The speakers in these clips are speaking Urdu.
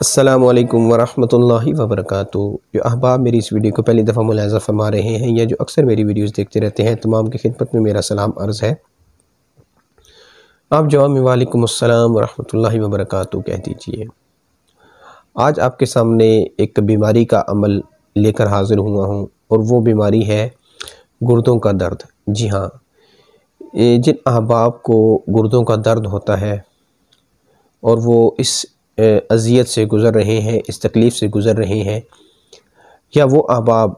السلام علیکم ورحمۃ اللہ وبرکاتہ۔ جو احباب میری اس ویڈیو کو پہلی دفعہ ملاحظہ فرما رہے ہیں یا جو اکثر میری ویڈیوز دیکھتے رہتے ہیں، تمام کی خدمت میں میرا سلام عرض ہے۔ آپ جواب میں وعلیکم السلام ورحمۃ اللہ وبرکاتہ کہہ دیجئے۔ آج آپ کے سامنے ایک بیماری کا عمل لے کر حاضر ہوا ہوں، اور وہ بیماری ہے گردوں کا درد۔ جی ہاں، جن احباب کو گردوں کا درد ہوتا ہے اور وہ اس اذیت سے گزر رہے ہیں، اس تکلیف سے گزر رہے ہیں، یا وہ احباب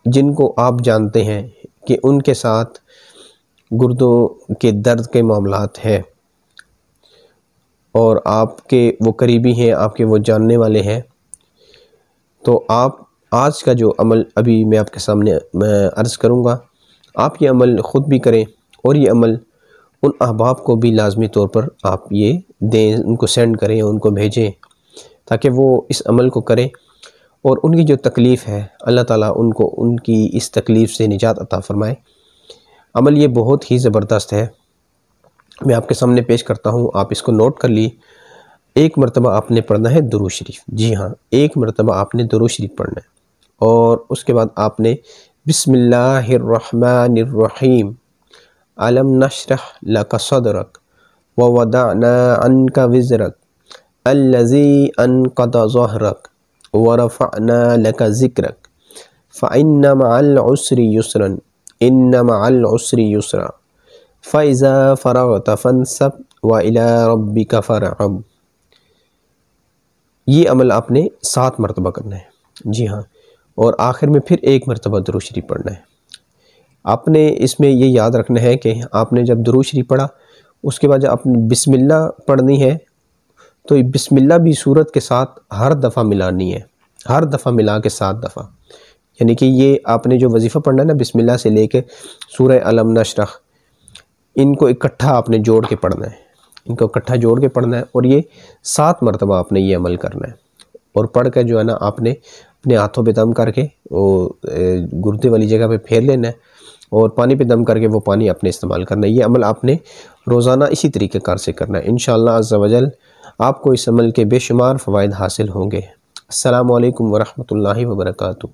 جن کو آپ جانتے ہیں کہ ان کے ساتھ گردوں کے درد کے معاملات ہیں اور آپ کے وہ قریبی ہیں، آپ کے وہ جاننے والے ہیں، تو آپ آج کا جو عمل ابھی میں آپ کے سامنے عرض کروں گا، آپ یہ عمل خود بھی کریں اور یہ عمل ان احباب کو بھی لازمی طور پر آپ یہ دیں، ان کو سینڈ کریں، ان کو بھیجیں، تاکہ وہ اس عمل کو کریں اور ان کی جو تکلیف ہے اللہ تعالیٰ ان کو ان کی اس تکلیف سے نجات عطا فرمائے۔ عمل یہ بہت ہی زبردست ہے، میں آپ کے سامنے پیش کرتا ہوں، آپ اس کو نوٹ کر لی۔ ایک مرتبہ آپ نے پڑھنا ہے درود شریف۔ جی ہاں، ایک مرتبہ آپ نے درود شریف پڑھنا ہے، اور اس کے بعد آپ نے بسم اللہ الرحمن الرحیم، علم نشرح لک صدرک ووضعنا عنک وزرک الذی انقض ظہرک ورفعنا لک ذکرک فإن مع العسر یسرا ان مع العسر یسرا فإذا فرغت فانصب وإلی ربک فارغب۔ یہ عمل آپ نے 7 مرتبہ کرنا ہے۔ جی ہاں، اور آخر میں پھر ایک مرتبہ درود شریف پڑھنا ہے۔ آپ نے اس میں یہ یاد رکھنا ہے کہ آپ نے جب درود شریف پڑھا، اس کے بعد جب آپ نے بسم اللہ پڑھنی ہے، تو بسم اللہ بھی سورت کے ساتھ ہر دفعہ ملانی ہے، ہر دفعہ ملا کے 7 دفعہ، یعنی کہ یہ آپ نے جو وظیفہ پڑھنا ہے نا، بسم اللہ سے لے کے سورہ علم نشرح، ان کو اکٹھا آپ نے جوڑ کے پڑھنا ہے، ان کو اکٹھا جوڑ کے پڑھنا ہے، اور یہ 7 مرتبہ آپ نے یہ عمل کرنا ہے، اور پڑھ کے جو ہے نا آپ نے اپنے ہاتھوں پہ دم کر کے وہ گردے والی جگہ پہ پھیر لینا ہے، اور پانی پہ دم کر کے وہ پانی اپنے استعمال کرنا ہے۔ یہ عمل آپ نے روزانہ اسی طریقے کار سے کرنا ہے، انشاءاللہ عز و جل آپ کو اس عمل کے بے شمار فوائد حاصل ہوں گے۔ السلام علیکم ورحمۃ اللہ وبرکاتہ۔